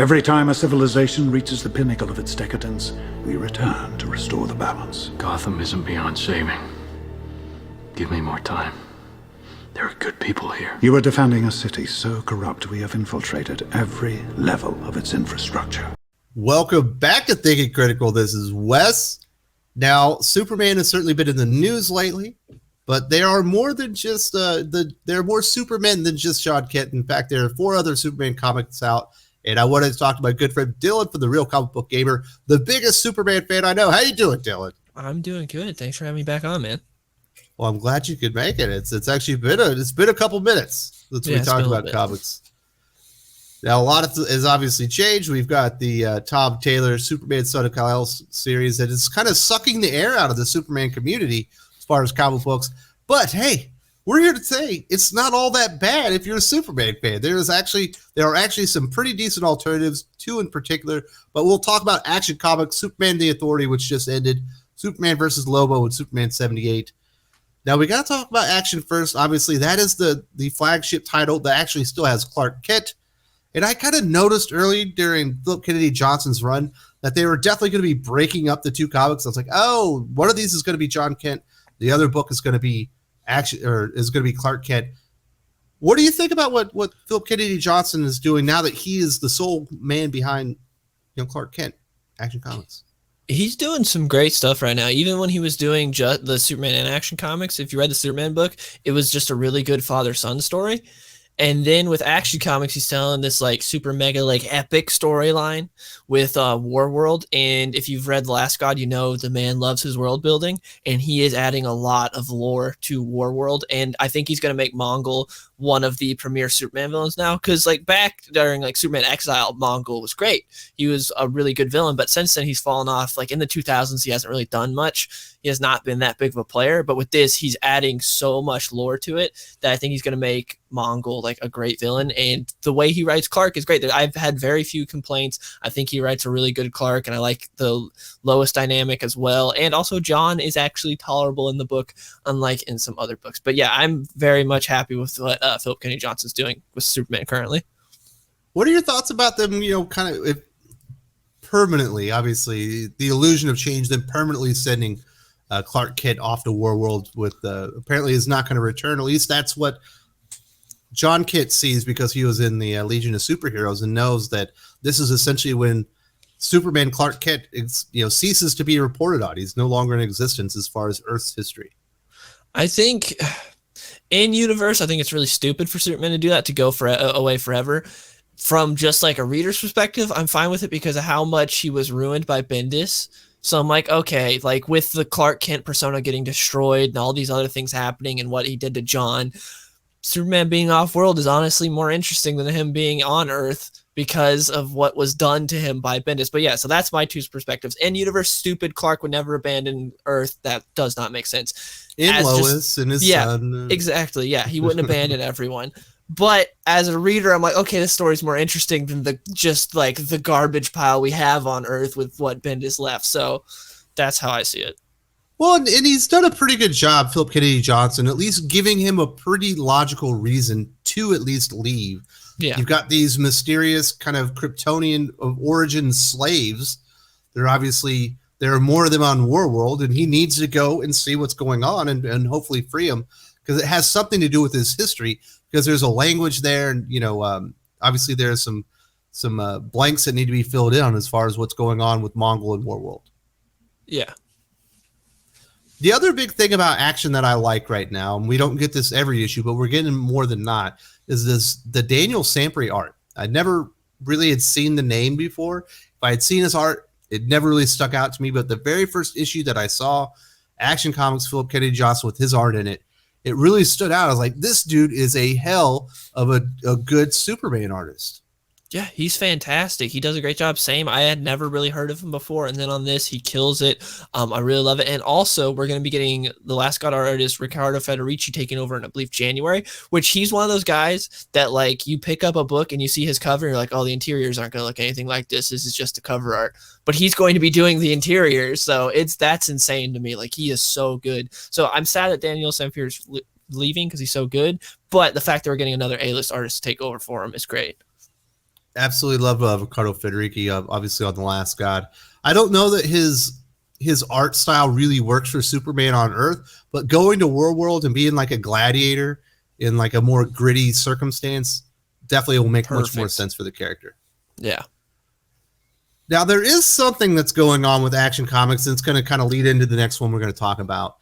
Every time a civilization reaches the pinnacle of its decadence, we return to restore the balance. Gotham isn't beyond saving. Give me more time. There are good people here. You are defending a city so corrupt we have infiltrated every level of its infrastructure. Welcome back to Thinking Critical. This is Wes. Now, Superman has certainly been in the news lately, but there are more than just there are more Supermen than just John Kent. In fact, there are 4 other Superman comics out, and I wanted to talk to my good friend Dylan from the Real Comic Book Gamer, the biggest Superman fan I know. How you doing, Dylan? I'm doing good. Thanks for having me back on, man. Well, I'm glad you could make it. It's actually been a couple minutes since we talked about comics. Now, a lot has obviously changed. We've got the Tom Taylor Superman Son of Kal-El series that is kind of sucking the air out of the Superman community as far as comic books. But hey, we're here to say it's not all that bad if you're a Superman fan. There are actually some pretty decent alternatives, 2 in particular. But we'll talk about Action Comics, Superman the Authority, which just ended, Superman versus Lobo, and Superman 78. Now, we got to talk about Action first. Obviously, that is the flagship title that actually still has Clark Kent. And I kind of noticed early during Philip Kennedy Johnson's run that they were definitely going to be breaking up the 2 comics. I was like, oh, one of these is going to be John Kent. The other book is going to be Clark Kent. What do you think about what Philip Kennedy Johnson is doing now that he is the sole man behind Clark Kent Action Comics? He's doing some great stuff right now. Even when he was doing just the Superman and Action Comics, if you read the Superman book, it was just a really good father-son story. And then with Action Comics, he's telling this like super mega like epic storyline with Warworld. And if you've read The Last God, you know the man loves his world building, and he is adding a lot of lore to Warworld. And I think he's going to make Mongol one of the premier Superman villains now, because like back during like Superman Exile, Mongol was great. He was a really good villain, but since then he's fallen off. Like in the 2000s, he hasn't really done much. He has not been that big of a player, but with this, he's adding so much lore to it that I think he's going to make Mongol like a great villain. And the way he writes Clark is great. I've had very few complaints. I think he writes a really good Clark, and I like the Lois dynamic as well. And also John is actually tolerable in the book, unlike in some other books. But yeah, I'm very much happy with what Philip Kennedy Johnson's doing with Superman currently. What are your thoughts about them, kind of permanently, obviously, the illusion of change, them permanently sending Clark Kent off to Warworld with apparently is not going to return. At least that's what John Kent sees, because he was in the Legion of Superheroes and knows that this is essentially when Superman Clark Kent ceases to be reported on. He's no longer in existence as far as Earth's history. I think in universe, I think it's really stupid for Superman to do that, to go away forever. From just like a reader's perspective, I'm fine with it because of how much he was ruined by Bendis. So I'm like, okay, like with the Clark Kent persona getting destroyed and all these other things happening and what he did to John, Superman being off-world is honestly more interesting than him being on Earth because of what was done to him by Bendis. But yeah, so that's my 2 perspectives. In universe, stupid, Clark would never abandon Earth. That does not make sense. In Lois and his son. Exactly. Yeah, he wouldn't abandon everyone. But as a reader, I'm like, okay, this story's more interesting than the garbage pile we have on Earth with what Bendis left. So that's how I see it. Well, and he's done a pretty good job, Philip Kennedy Johnson, at least giving him a pretty logical reason to at least leave. Yeah. You've got these mysterious kind of Kryptonian of origin slaves. There are more of them on Warworld, and he needs to go and see what's going on and hopefully free them, because it has something to do with his history. Because there's a language there, and obviously there's some blanks that need to be filled in as far as what's going on with Mongol and Warworld. Yeah. The other big thing about Action that I like right now, and we don't get this every issue, but we're getting more than not, is the Daniel Sampry art. I never really had seen the name before. If I had seen his art, it never really stuck out to me. But the very first issue that I saw, Action Comics, Philip Kennedy Johnson with his art in it, it really stood out. I was like, this dude is a hell of a good Superman artist. Yeah, he's fantastic. He does a great job. Same. I had never really heard of him before, and then on this, he kills it. I really love it. And also, we're going to be getting the Last God artist Riccardo Federici taking over in, I believe, January, which he's one of those guys that, like, you pick up a book and you see his cover, and you're like, oh, the interiors aren't going to look anything like this. This is just the cover art. But he's going to be doing the interiors, so that's insane to me. Like, he is so good. So I'm sad that Daniel Sampere is leaving because he's so good, but the fact that we're getting another A-list artist to take over for him is great. Absolutely love Ricardo Federici, obviously on The Last God. I don't know that his art style really works for Superman on Earth, but going to World and being like a gladiator in like a more gritty circumstance definitely will make much more sense for the character. Yeah. Now, there is something that's going on with Action Comics, and it's going to kind of lead into the next one we're going to talk about.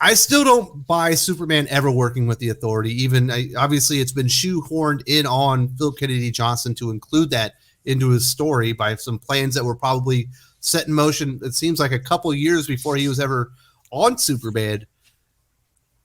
I still don't buy Superman ever working with the Authority. Even obviously, it's been shoehorned in on Phil Kennedy Johnson to include that into his story by some plans that were probably set in motion. It seems like a couple of years before he was ever on Superman.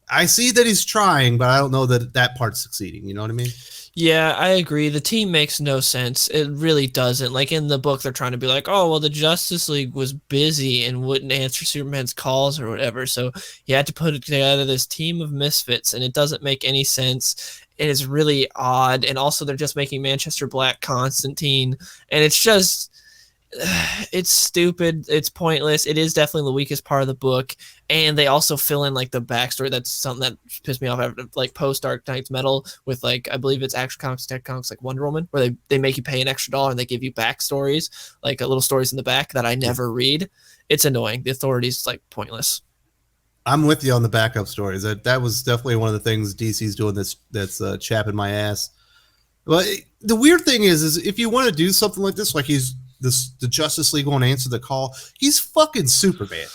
I see that he's trying, but I don't know that that part's succeeding. You know what I mean? Yeah, I agree. The team makes no sense. It really doesn't. Like in the book, they're trying to be like, oh, well, the Justice League was busy and wouldn't answer Superman's calls or whatever. So he had to put together this team of misfits, and it doesn't make any sense. It is really odd. And also, they're just making Manchester Black Constantine. And it's just, it's stupid. It's pointless. It is definitely the weakest part of the book. And they also fill in like the backstory. That's something that pissed me off after like post Dark Knight's Metal with like, I believe it's Action Comics, Tech Comics, like Wonder Woman, where they make you pay an extra $1 and they give you backstories, like little stories in the back that I never read. It's annoying. The Authority's like pointless. I'm with you on the backup stories. That was definitely one of the things DC's doing that's chapping my ass. But the weird thing is if you want to do something like this, like the Justice League won't answer the call, he's fucking Superman.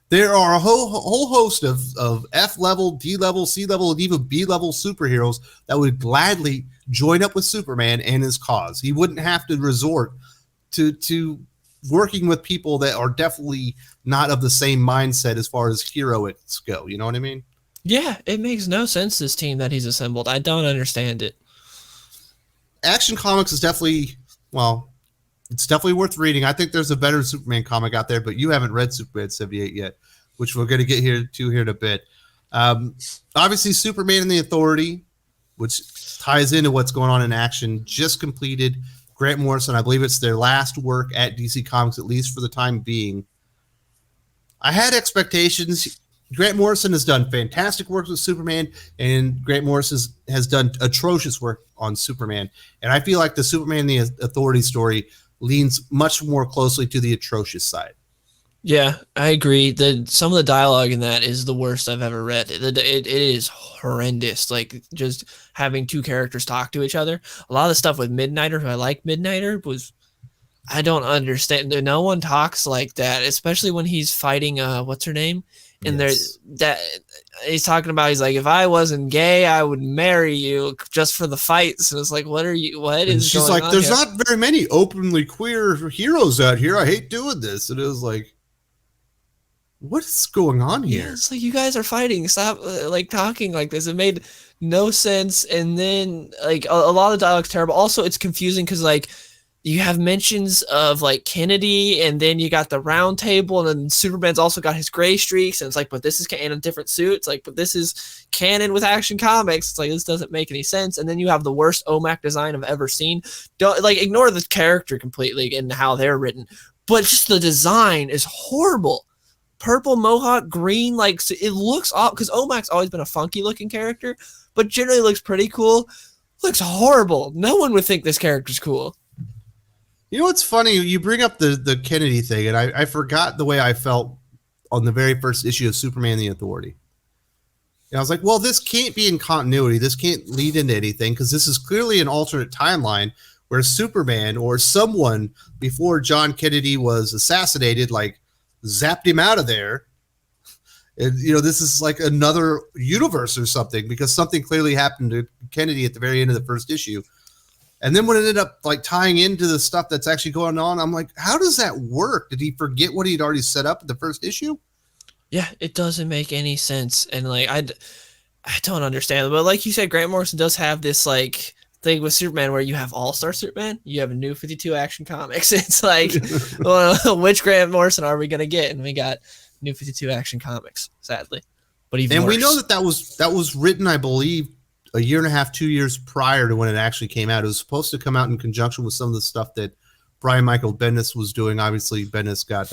There are a whole host of F level, D level, C level, and even B level superheroes that would gladly join up with Superman and his cause. He wouldn't have to resort to working with people that are definitely not of the same mindset as far as heroics go. You know what I mean? Yeah, it makes no sense, this team that he's assembled. I don't understand it. Action Comics is definitely, well, it's definitely worth reading. I think there's a better Superman comic out there, but you haven't read Superman 78 yet, which we're going to get here in a bit. Obviously, Superman and the Authority, which ties into what's going on in Action, just completed. Grant Morrison, I believe it's their last work at DC Comics, at least for the time being. I had expectations. Grant Morrison has done fantastic work with Superman, and Grant Morrison has done atrocious work on Superman. And I feel like the Superman and the Authority story leans much more closely to the atrocious side. Yeah, I agree. Some of the dialogue in that is the worst I've ever read. It is horrendous. Like just having two characters talk to each other. A lot of the stuff with Midnighter, who I like Midnighter, I don't understand. No one talks like that, especially when he's fighting what's her name? And Yes. he's talking about, he's like, if I wasn't gay, I would marry you just for the fights. And it's like, what is she's going like, on there's here? not very many openly queer heroes out here. I hate doing this. And it was like, what is going on here? Yeah, it's like, you guys are fighting. Stop like talking like this. It made no sense. And then like a lot of the dialogue's terrible. Also, it's confusing because like you have mentions of like Kennedy, and then you got the round table, and then Superman's also got his gray streaks, and it's like, but this is in a different suit. It's like, but this is canon with Action Comics. It's like, this doesn't make any sense. And then you have the worst OMAC design I've ever seen. Don't like ignore the character completely and how they're written, but just the design is horrible. Purple mohawk, green, like it looks off because OMAC's always been a funky looking character, but generally looks pretty cool. Looks horrible. No one would think this character's cool. You know what's funny? You bring up the Kennedy thing, and I forgot the way I felt on the very first issue of Superman and the Authority. And I was like, well, this can't be in continuity. This can't lead into anything because this is clearly an alternate timeline where Superman or someone before John Kennedy was assassinated, like, zapped him out of there. And, you know, this is like another universe or something because something clearly happened to Kennedy at the very end of the first issue. And then when it ended up like tying into the stuff that's actually going on, I'm like, how does that work? Did he forget what he'd already set up at the first issue? Yeah, it doesn't make any sense. And like, I don't understand. But like you said, Grant Morrison does have this like thing with Superman where you have All-Star Superman, you have a New 52 Action Comics. It's like, well, which Grant Morrison are we going to get? And we got New 52 Action Comics, sadly. But even worse. We know that was written, I believe, a year and a half, 2 years prior to when it actually came out. It was supposed to come out in conjunction with some of the stuff that Brian Michael Bendis was doing. Obviously, Bendis got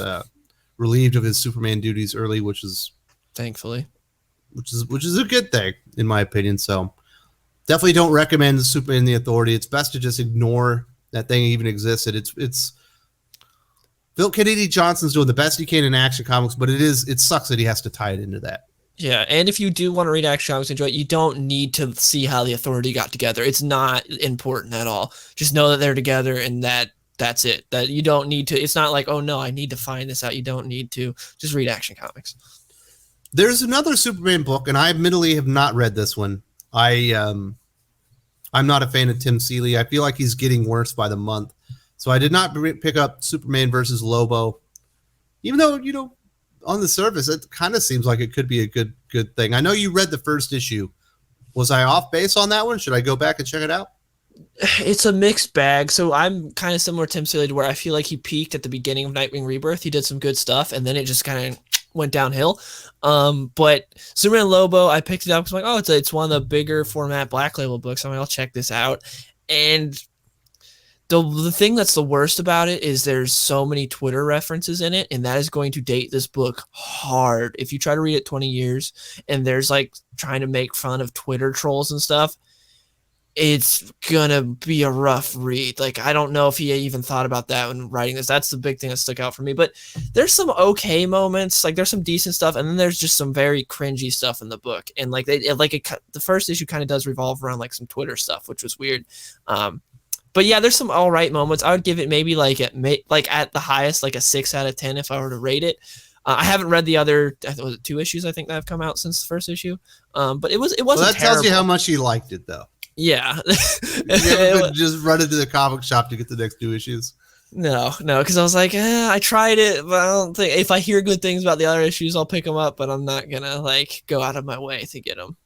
relieved of his Superman duties early, which is thankfully, which is a good thing in my opinion. So definitely don't recommend Superman and the Authority. It's best to just ignore that thing even existed. It's Phil Kennedy Johnson's doing the best he can in Action Comics, but it sucks that he has to tie it into that. Yeah, and if you do want to read Action Comics, enjoy it, you don't need to see how the Authority got together. It's not important at all. Just know that they're together and that's it. That you don't need to. It's not like, oh no, I need to find this out. You don't need to. Just read Action Comics. There's another Superman book, and I admittedly have not read this one. I'm not a fan of Tim Seeley. I feel like he's getting worse by the month. So I did not pick up Superman versus Lobo, even though, on the surface, it kind of seems like it could be a good thing. I know you read the first issue. Was I off base on that one? Should I go back and check it out? It's a mixed bag. So I'm kind of similar to Tim Seeley, to where I feel like he peaked at the beginning of Nightwing Rebirth. He did some good stuff, and then it just kind of went downhill. But Superman Lobo, I picked it up because I'm like, oh, it's one of the bigger format Black Label books. I'm like, I'll check this out. And the thing that's the worst about it is there's so many Twitter references in it, and that is going to date this book hard. If you try to read it 20 years and there's like trying to make fun of Twitter trolls and stuff, it's gonna be a rough read. Like, I don't know if he even thought about that when writing this. That's the big thing that stuck out for me. But there's some okay moments, like there's some decent stuff, and then there's just some very cringy stuff in the book. And like the first issue kind of does revolve around like some Twitter stuff, which was weird. But yeah, there's some all right moments. I would give it maybe at the highest, like a 6 out of 10 if I were to rate it. I haven't read the other 2 issues I think that have come out since the first issue. But it wasn't well, that terrible. tells you how much you liked it, though. Yeah. You haven't just run into the comic shop to get the next 2 issues. No, because I was like, I tried it, but I don't think if I hear good things about the other issues, I'll pick them up. But I'm not gonna like go out of my way to get them.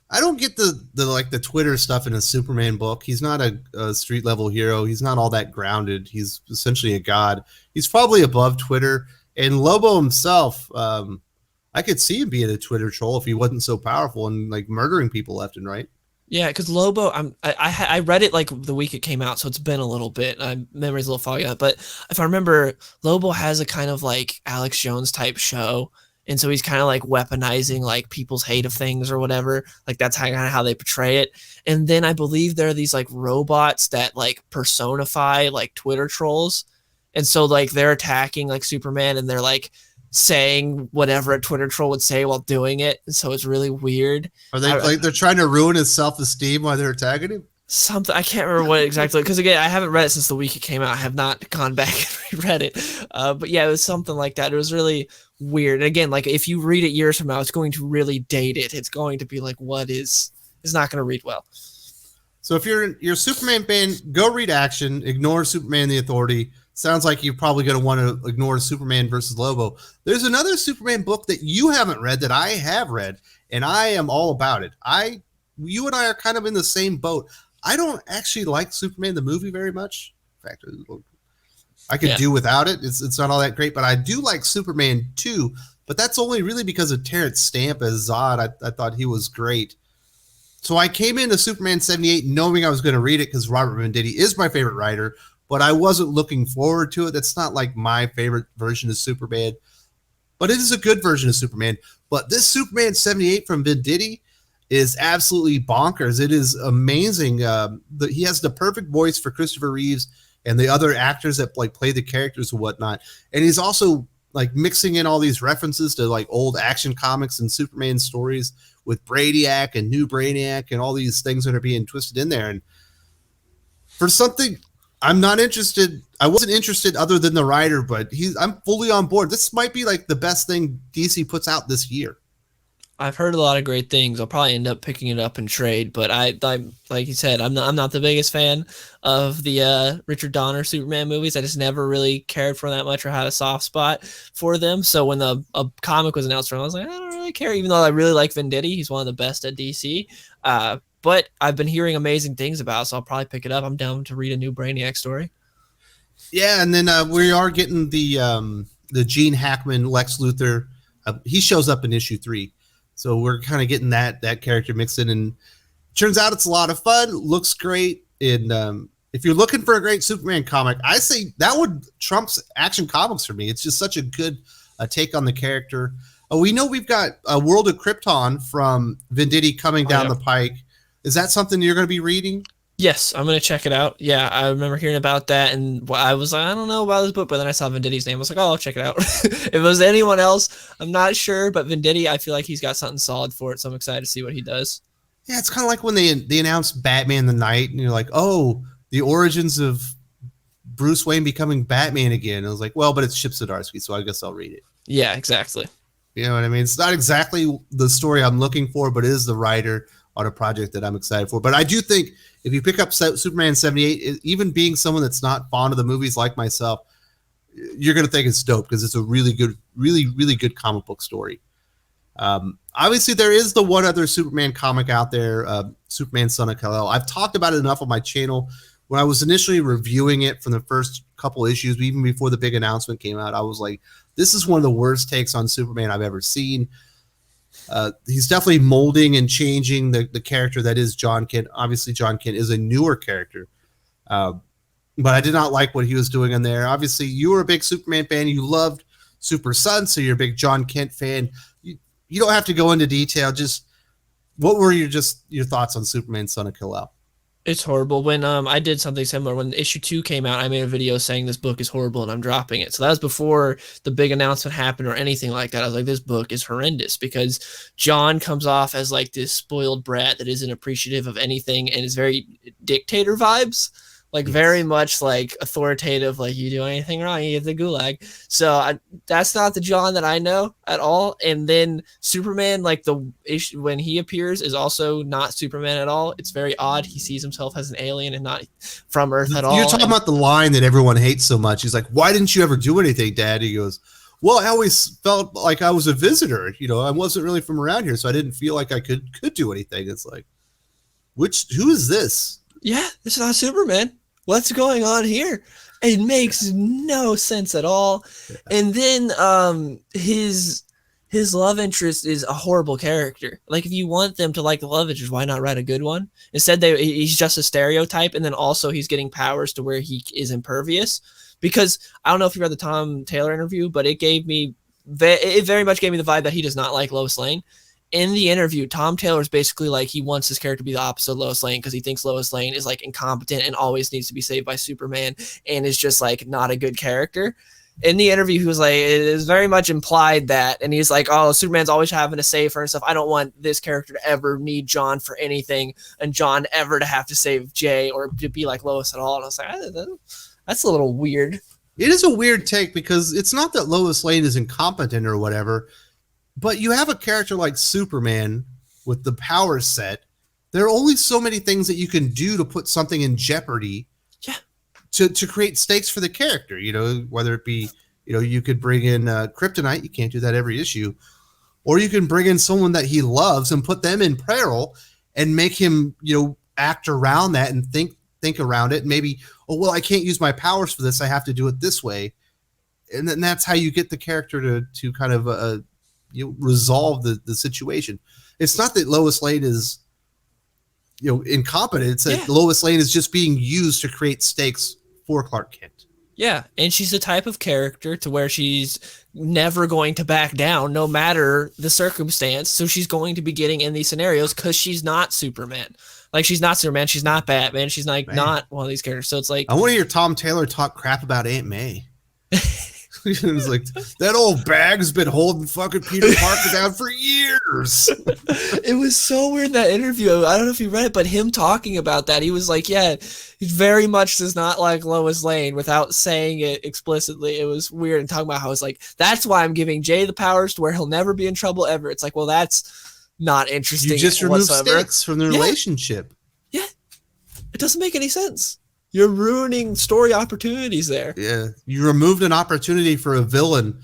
I don't get the Twitter stuff in a Superman book. He's not a street level hero. He's not all that grounded. He's essentially a god. He's probably above Twitter. And Lobo himself, I could see him being a Twitter troll if he wasn't so powerful and like murdering people left and right. Yeah, because Lobo, I read it like the week it came out, so it's been a little bit. My memory's a little foggy on it, but if I remember, Lobo has a kind of like Alex Jones type show. And so he's kind of like weaponizing like people's hate of things or whatever. Like that's kind of how they portray it. And then I believe there are these like robots that like personify like Twitter trolls. And so like they're attacking like Superman and they're like saying whatever a Twitter troll would say while doing it. And so it's really weird. Are they they're trying to ruin his self-esteem while they're attacking him? Something I can't remember what exactly, because again I haven't read it since the week it came out. I have not gone back and reread it, but yeah, it was something like that. It was really weird. And again, like if you read it years from now, it's going to really date it. It's going to be like it's not going to read well. So if you're a Superman fan, go read Action. Ignore Superman the Authority. Sounds like you're probably going to want to ignore Superman versus Lobo. There's another Superman book that you haven't read that I have read, and I am all about it. You and I are kind of in the same boat. I don't actually like Superman the movie very much. In fact, I could do without it. It's not all that great, but I do like Superman 2, but that's only really because of Terrence Stamp as Zod. I thought he was great. So I came into Superman 78 knowing I was going to read it because Robert Venditti is my favorite writer, but I wasn't looking forward to it. That's not like my favorite version of Superman, but it is a good version of Superman. But this Superman 78 from Venditti is absolutely bonkers. It is amazing. He has the perfect voice for Christopher Reeves and the other actors that like play the characters and whatnot. And he's also like mixing in all these references to like old Action Comics and Superman stories with Brainiac and New Brainiac and all these things that are being twisted in there. And for something I'm not interested, I wasn't interested other than the writer, but I'm fully on board. This might be like the best thing DC puts out this year. I've heard a lot of great things. I'll probably end up picking it up in trade, but I like you said, I'm not the biggest fan of the Richard Donner Superman movies. I just never really cared for them that much or had a soft spot for them. So when a comic was announced, I was like, I don't really care, even though I really like Venditti. He's one of the best at DC. But I've been hearing amazing things about it, so I'll probably pick it up. I'm down to read a new Brainiac story. Yeah, and then we are getting the Gene Hackman Lex Luthor. He shows up in issue 3. So we're kind of getting that character mixed in, and turns out it's a lot of fun. Looks great. And if you're looking for a great Superman comic, I say that would trumps Action Comics for me. It's just such a good take on the character. We know we've got a World of Krypton from Venditti coming down the pike. Is that something you're going to be reading? Yes, I'm gonna check it out. Yeah, I remember hearing about that, and I was like, I don't know about this book, but then I saw Venditti's name. I was like, oh, I'll check it out. If it was anyone else, I'm not sure, but Venditti, I feel like he's got something solid for it, so I'm excited to see what he does. Yeah, it's kind of like when they announced Batman the Knight, and you're like, oh, the origins of Bruce Wayne becoming Batman again. I was like, well, but it's Chip Zdarsky, so I guess I'll read it. Yeah, exactly. You know what I mean? It's not exactly the story I'm looking for, but it is the writer on a project that I'm excited for. But I do think if you pick up Superman 78, even being someone that's not fond of the movies like myself, you're going to think it's dope because it's a really good, really good comic book story. Obviously, there is the one other Superman comic out there, Superman Son of Kal-El. I've talked about it enough on my channel. When I was initially reviewing it from the first couple issues, even before the big announcement came out, I was like, this is one of the worst takes on Superman I've ever seen. He's definitely molding and changing the character that is John Kent. Obviously, John Kent is a newer character. But I did not like what he was doing in there. Obviously, you were a big Superman fan. You loved Super Son, so you're a big John Kent fan. You don't have to go into detail. Just what were your thoughts on Superman Son of Kal-El? It's horrible. When I did something similar when issue 2 came out, I made a video saying this book is horrible and I'm dropping it. So that was before the big announcement happened or anything like that. I was like, this book is horrendous because John comes off as like this spoiled brat that isn't appreciative of anything and is very dictator vibes. Like very much like authoritative, like you do anything wrong, you get the gulag. So that's not the John that I know at all. And then Superman, like the issue when he appears, is also not Superman at all. It's very odd. He sees himself as an alien and not from Earth at all. You're talking about the line that everyone hates so much. He's like, "Why didn't you ever do anything, Dad?" He goes, "Well, I always felt like I was a visitor. You know, I wasn't really from around here, so I didn't feel like I could do anything." It's like, who is this? Yeah, it's not Superman. What's going on here? It makes no sense at all. Yeah. And then his love interest is a horrible character. Like if you want them to like the love interest, why not write a good one? Instead, he's just a stereotype, and then also he's getting powers to where he is impervious. Because I don't know if you read the Tom Taylor interview, but it very much gave me the vibe that he does not like Lois Lane. In the interview, Tom Taylor is basically like he wants his character to be the opposite of Lois Lane because he thinks Lois Lane is like incompetent and always needs to be saved by Superman and is just like not a good character. In the interview, he was like, it is very much implied that, and he's like, oh, Superman's always having to save her and stuff. I don't want this character to ever need John for anything and John ever to have to save Jay or to be like Lois at all. And I was like, that's a little weird. It is a weird take because it's not that Lois Lane is incompetent or whatever. But you have a character like Superman with the power set. There are only so many things that you can do to put something in jeopardy. Yeah. To create stakes for the character, you know, whether it be, you know, you could bring in Kryptonite. You can't do that every issue. Or you can bring in someone that he loves and put them in peril and make him, you know, act around that and think around it. And maybe, oh, well, I can't use my powers for this. I have to do it this way. And then that's how you get the character to kind of resolve the situation. It's not that Lois Lane is, you know, incompetent. It's that Lois Lane is just being used to create stakes for Clark Kent. Yeah, and she's the type of character to where she's never going to back down no matter the circumstance. So she's going to be getting in these scenarios because she's not Superman. Like she's not Superman, she's not Batman, she's like not one of these characters. So it's like, I want to hear Tom Taylor talk crap about Aunt May. It was like, that old bag's been holding fucking Peter Parker down for years. It was so weird, that interview. I don't know if you read it, but him talking about that, he was like, yeah, he very much does not like Lois Lane without saying it explicitly. It was weird, and talking about how it's like, that's why I'm giving Jay the powers to where he'll never be in trouble ever. It's like, well, that's not interesting. You just remove stakes from the relationship. Yeah. It doesn't make any sense. You're ruining story opportunities there. Yeah, you removed an opportunity for a villain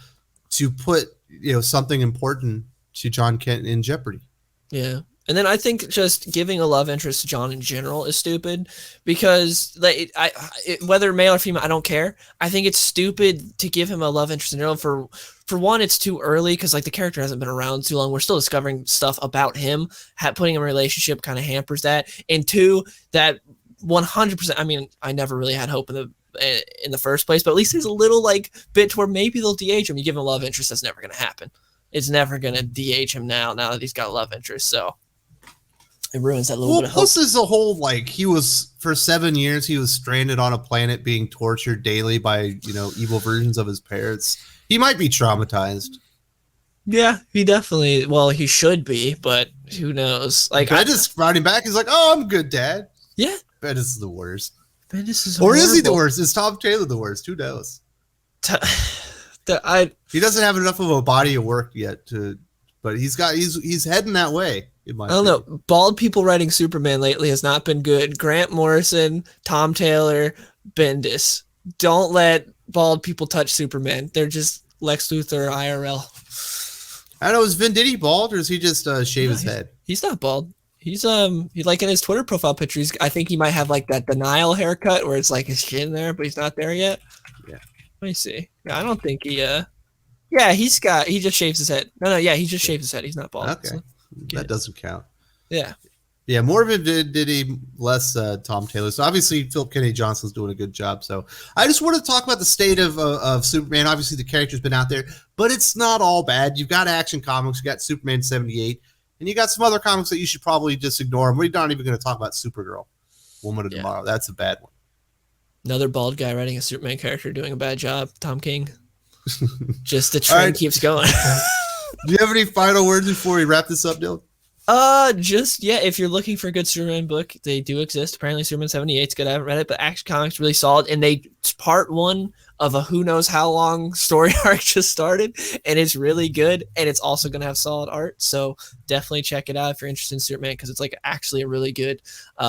to put, you know, something important to John Kent in jeopardy. Yeah, and then I think just giving a love interest to John in general is stupid because, like, whether male or female, I don't care. I think it's stupid to give him a love interest in general. For one, it's too early because like the character hasn't been around too long. We're still discovering stuff about him. Putting him in a relationship kind of hampers that. And two, that 100%. I mean, I never really had hope in the first place, but at least there's a little like bit to where maybe they'll DH him. You give him a love interest, that's never going to happen. It's never going to DH him now that he's got a love interest. So It ruins that little bit of hope. Plus there's a whole, like, he was, for 7 years, he was stranded on a planet being tortured daily by, evil versions of his parents. He might be traumatized. Yeah, he definitely, well, he should be, but who knows? Like, Bendis brought him back. He's like, oh, I'm good, Dad. Yeah. Bendis is the worst. Bendis is Or is he the worst? Is Tom Taylor the worst? Who knows? He doesn't have enough of a body of work yet but he's heading that way. I don't know. Bald people writing Superman lately has not been good. Grant Morrison, Tom Taylor, Bendis. Don't let bald people touch Superman. They're just Lex Luthor IRL. I don't know. Is Venditti bald, or does he just shave his head? He's not bald. He's he, like, in his Twitter profile picture. I think he might have like that denial haircut where it's like his chin there, but he's not there yet. Yeah. Let me see. Yeah, I don't think he. Yeah, he just shaves his head. No, yeah, he just shaves his head. He's not bald. Okay, so, that doesn't count. Yeah. Yeah, more Venditti, less Tom Taylor. So obviously Philip Kennedy Johnson's doing a good job. So I just want to talk about the state of Superman. Obviously the character's been out there, but it's not all bad. You've got Action Comics, you got Superman 78, and you got some other comics that you should probably just ignore. And we're not even going to talk about Supergirl, Woman of Tomorrow. That's a bad one. Another bald guy writing a Superman character doing a bad job. Tom King. Just the trend keeps going. Do you have any final words before we wrap this up, Dylan? If you're looking for a good Superman book, they do exist. Apparently Superman 78 is good. I haven't read it, but Action Comics really solid, and it's part one of a who knows how long story arc just started, and it's really good, and it's also going to have solid art, so definitely check it out if you're interested in Superman, because it's like actually a really good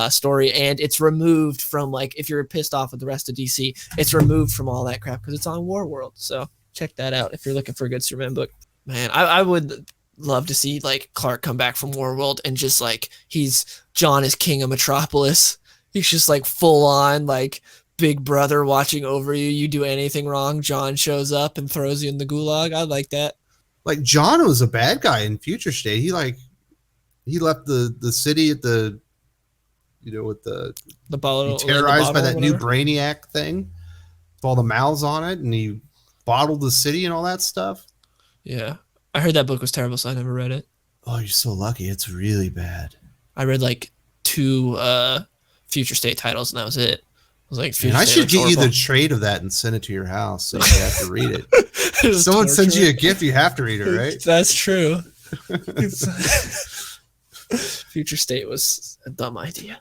story, and it's removed from, like, if you're pissed off with the rest of DC, it's removed from all that crap because it's on War World. So check that out if you're looking for a good Superman book. Man, I would love to see, like, Clark come back from Warworld and just, like, John is king of Metropolis. He's just, like, full on, like, big brother watching over you. You do anything wrong, John shows up and throws you in the gulag. I like that. Like, John was a bad guy in Future State. He left the city at the, with the bottle, terrorized by that new Brainiac thing with all the mouths on it, and he bottled the city and all that stuff. Yeah. I heard that book was terrible, so I never read it. Oh, you're so lucky. It's really bad. I read, like, 2 Future State titles, and that was it. I was like, I should get you the trade of that and send it to your house so you have to read it. If someone sends you a gift, you have to read it, right? That's true. Future State was a dumb idea.